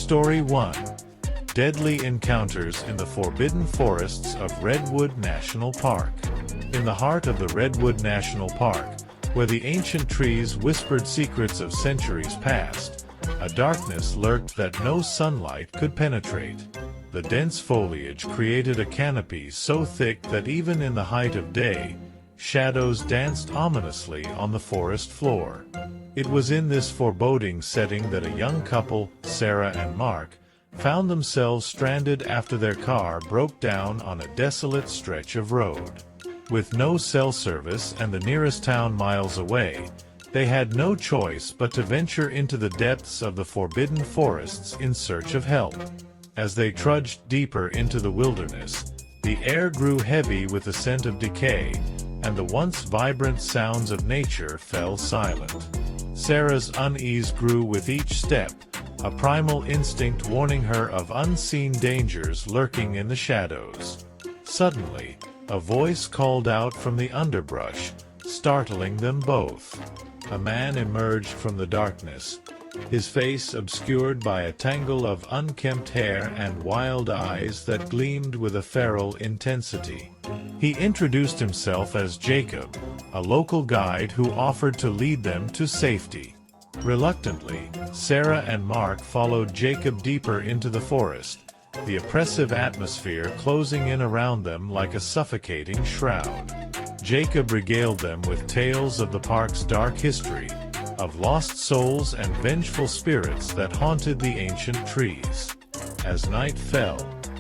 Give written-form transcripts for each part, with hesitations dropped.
Story 1. Deadly Encounters in the Forbidden Forests of Redwood National Park. In the heart of the Redwood National Park, where the ancient trees whispered secrets of centuries past, a darkness lurked that no sunlight could penetrate. The dense foliage created a canopy so thick that even in the height of day, shadows danced ominously on the forest floor. It was in this foreboding setting that a young couple, Sarah and Mark, found themselves stranded after their car broke down on a desolate stretch of road. With no cell service and the nearest town miles away, they had no choice but to venture into the depths of the forbidden forests in search of help. As they trudged deeper into the wilderness, the air grew heavy with the scent of decay, and the once vibrant sounds of nature fell silent. Sarah's unease grew with each step, a primal instinct warning her of unseen dangers lurking in the shadows. Suddenly, a voice called out from the underbrush, startling them both. A man emerged from the darkness, his face obscured by a tangle of unkempt hair and wild eyes that gleamed with a feral intensity. He introduced himself as Jacob, a local guide who offered to lead them to safety. Reluctantly, Sarah and Mark followed Jacob deeper into the forest, the oppressive atmosphere closing in around them like a suffocating shroud. Jacob regaled them with tales of the park's dark history, of lost souls and vengeful spirits that haunted the ancient trees. As night fell,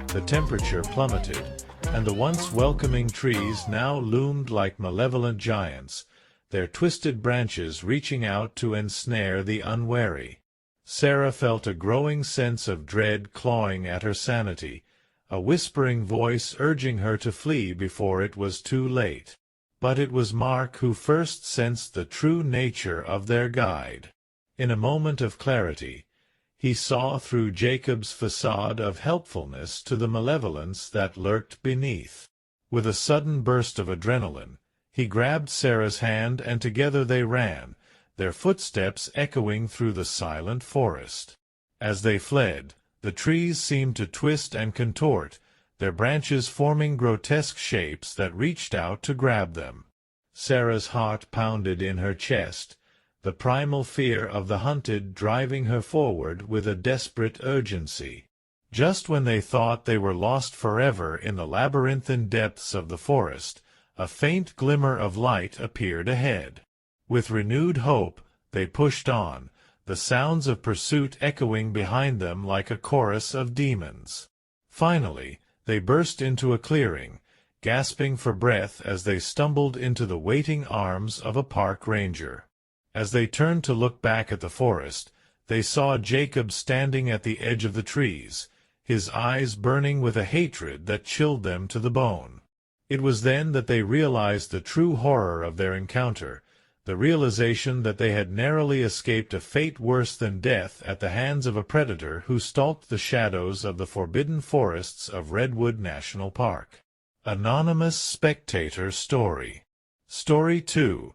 the temperature plummeted, and the once welcoming trees now loomed like malevolent giants, their twisted branches reaching out to ensnare the unwary. Sarah felt a growing sense of dread clawing at her sanity, a whispering voice urging her to flee before it was too late. But it was Mark who first sensed the true nature of their guide. In a moment of clarity, he saw through Jacob's facade of helpfulness to the malevolence that lurked beneath. With a sudden burst of adrenaline, he grabbed Sarah's hand and together they ran, their footsteps echoing through the silent forest. As they fled, the trees seemed to twist and contort, their branches forming grotesque shapes that reached out to grab them. Sarah's heart pounded in her chest, the primal fear of the hunted driving her forward with a desperate urgency. Just when they thought they were lost forever in the labyrinthine depths of the forest, a faint glimmer of light appeared ahead. With renewed hope, they pushed on, the sounds of pursuit echoing behind them like a chorus of demons. Finally, they burst into a clearing, gasping for breath as they stumbled into the waiting arms of a park ranger. As they turned to look back at the forest, they saw Jacob standing at the edge of the trees, his eyes burning with a hatred that chilled them to the bone. It was then that they realized the true horror of their encounter, the realization that they had narrowly escaped a fate worse than death at the hands of a predator who stalked the shadows of the forbidden forests of Redwood National Park. Anonymous Spectator Story. Story 2.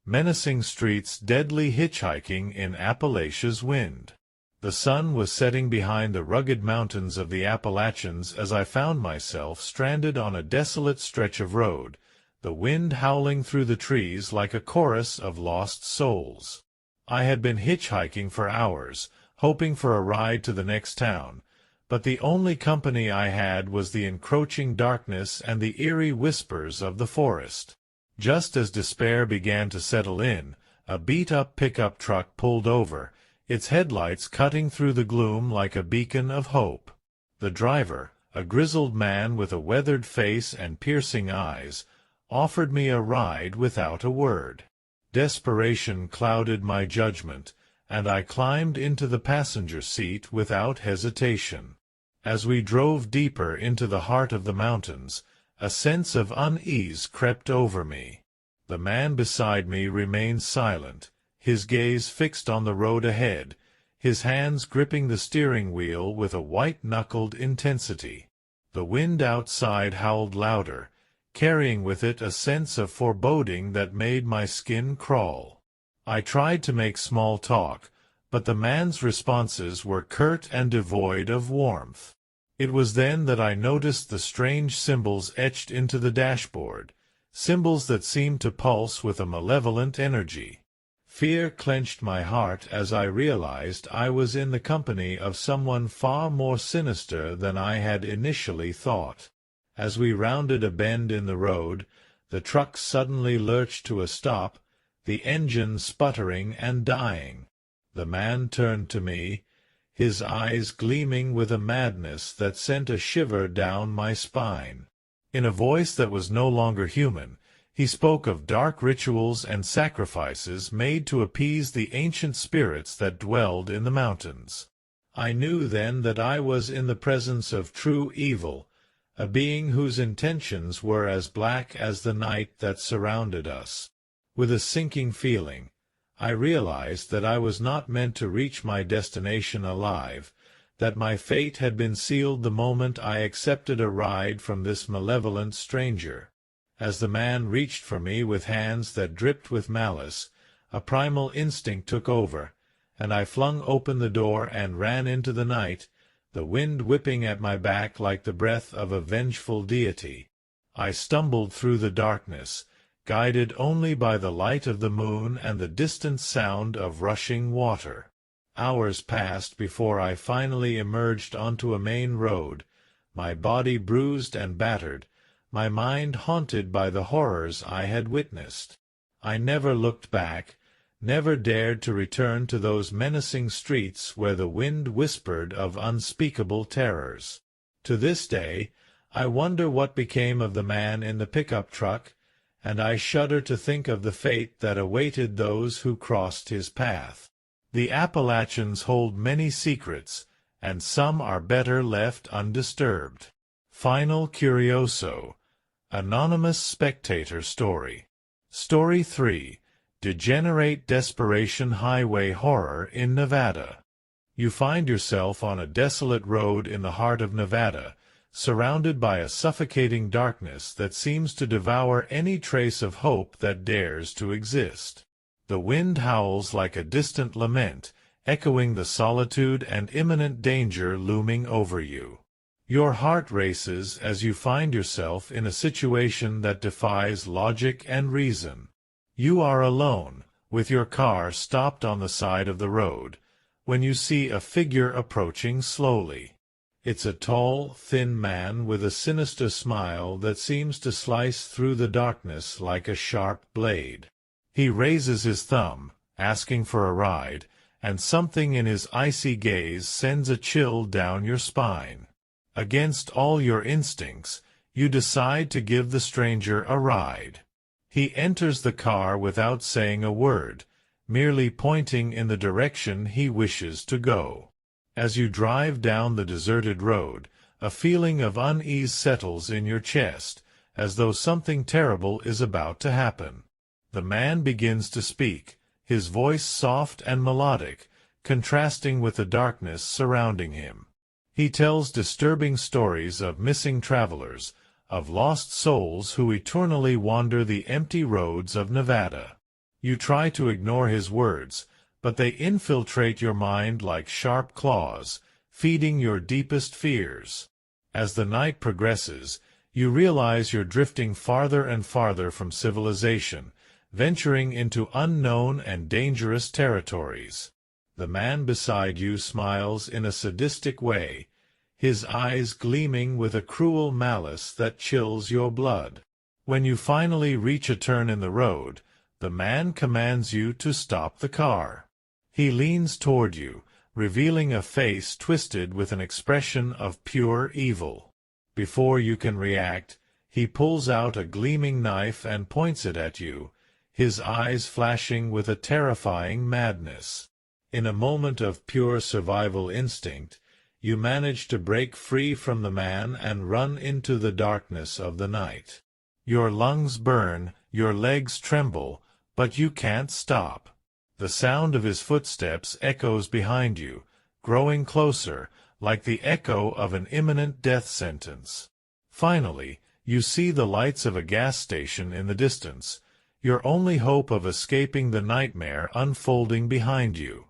Menacing Streets Deadly Hitchhiking in Appalachia's Wind. The sun was setting behind the rugged mountains of the Appalachians as I found myself stranded on a desolate stretch of road, the wind howling through the trees like a chorus of lost souls. I had been hitchhiking for hours, hoping for a ride to the next town, but the only company I had was the encroaching darkness and the eerie whispers of the forest. Just as despair began to settle in, a beat-up pickup truck pulled over, its headlights cutting through the gloom like a beacon of hope. The driver, a grizzled man with a weathered face and piercing eyes, offered me a ride without a word. Desperation clouded my judgment, and I climbed into the passenger seat without hesitation. As we drove deeper into the heart of the mountains, a sense of unease crept over me. The man beside me remained silent, his gaze fixed on the road ahead, his hands gripping the steering wheel with a white-knuckled intensity. The wind outside howled louder, carrying with it a sense of foreboding that made my skin crawl. I tried to make small talk, but the man's responses were curt and devoid of warmth. It was then that I noticed the strange symbols etched into the dashboard, symbols that seemed to pulse with a malevolent energy. Fear clenched my heart as I realized I was in the company of someone far more sinister than I had initially thought. As we rounded a bend in the road, the truck suddenly lurched to a stop, the engine sputtering and dying. The man turned to me, his eyes gleaming with a madness that sent a shiver down my spine. In a voice that was no longer human, he spoke of dark rituals and sacrifices made to appease the ancient spirits that dwelled in the mountains. I knew then that I was in the presence of true evil, a being whose intentions were as black as the night that surrounded us. With a sinking feeling, I realized that I was not meant to reach my destination alive, that my fate had been sealed the moment I accepted a ride from this malevolent stranger. As the man reached for me with hands that dripped with malice, a primal instinct took over, and I flung open the door and ran into the night, the wind whipping at my back like the breath of a vengeful deity. I stumbled through the darkness, guided only by the light of the moon and the distant sound of rushing water. Hours passed before I finally emerged onto a main road, my body bruised and battered, my mind haunted by the horrors I had witnessed. I never looked back, never dared to return to those menacing streets where the wind whispered of unspeakable terrors. To this day, I wonder what became of the man in the pickup truck, and I shudder to think of the fate that awaited those who crossed his path. The Appalachians hold many secrets, and some are better left undisturbed. Final Curioso. Anonymous Spectator Story. Story 3. Degenerate Desperation Highway Horror in Nevada. You find yourself on a desolate road in the heart of Nevada, surrounded by a suffocating darkness that seems to devour any trace of hope that dares to exist. The wind howls like a distant lament, echoing the solitude and imminent danger looming over you. Your heart races as you find yourself in a situation that defies logic and reason. You are alone, with your car stopped on the side of the road, when you see a figure approaching slowly. It's a tall, thin man with a sinister smile that seems to slice through the darkness like a sharp blade. He raises his thumb, asking for a ride, and something in his icy gaze sends a chill down your spine. Against all your instincts, you decide to give the stranger a ride. He enters the car without saying a word, merely pointing in the direction he wishes to go. As you drive down the deserted road, a feeling of unease settles in your chest, as though something terrible is about to happen. The man begins to speak, his voice soft and melodic, contrasting with the darkness surrounding him. He tells disturbing stories of missing travelers, of lost souls who eternally wander the empty roads of Nevada. You try to ignore his words, but they infiltrate your mind like sharp claws, feeding your deepest fears. As the night progresses, you realize you're drifting farther and farther from civilization, venturing into unknown and dangerous territories. The man beside you smiles in a sadistic way, his eyes gleaming with a cruel malice that chills your blood. When you finally reach a turn in the road, the man commands you to stop the car. He leans toward you, revealing a face twisted with an expression of pure evil. Before you can react, he pulls out a gleaming knife and points it at you, his eyes flashing with a terrifying madness. In a moment of pure survival instinct, you manage to break free from the man and run into the darkness of the night. Your lungs burn, your legs tremble, but you can't stop. The sound of his footsteps echoes behind you, growing closer, like the echo of an imminent death sentence. Finally, you see the lights of a gas station in the distance, your only hope of escaping the nightmare unfolding behind you.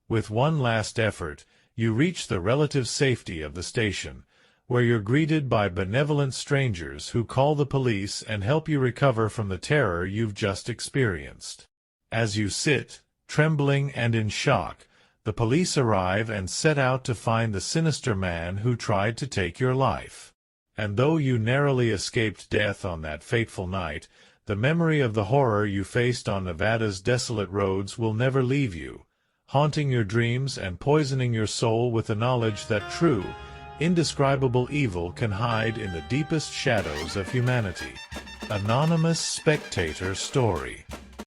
With one last effort, you reach the relative safety of the station, where you're greeted by benevolent strangers who call the police and help you recover from the terror you've just experienced. As you sit, trembling and in shock, the police arrive and set out to find the sinister man who tried to take your life. And though you narrowly escaped death on that fateful night, the memory of the horror you faced on Nevada's desolate roads will never leave you, haunting your dreams and poisoning your soul with the knowledge that true, indescribable evil can hide in the deepest shadows of humanity. Anonymous Spectator Story.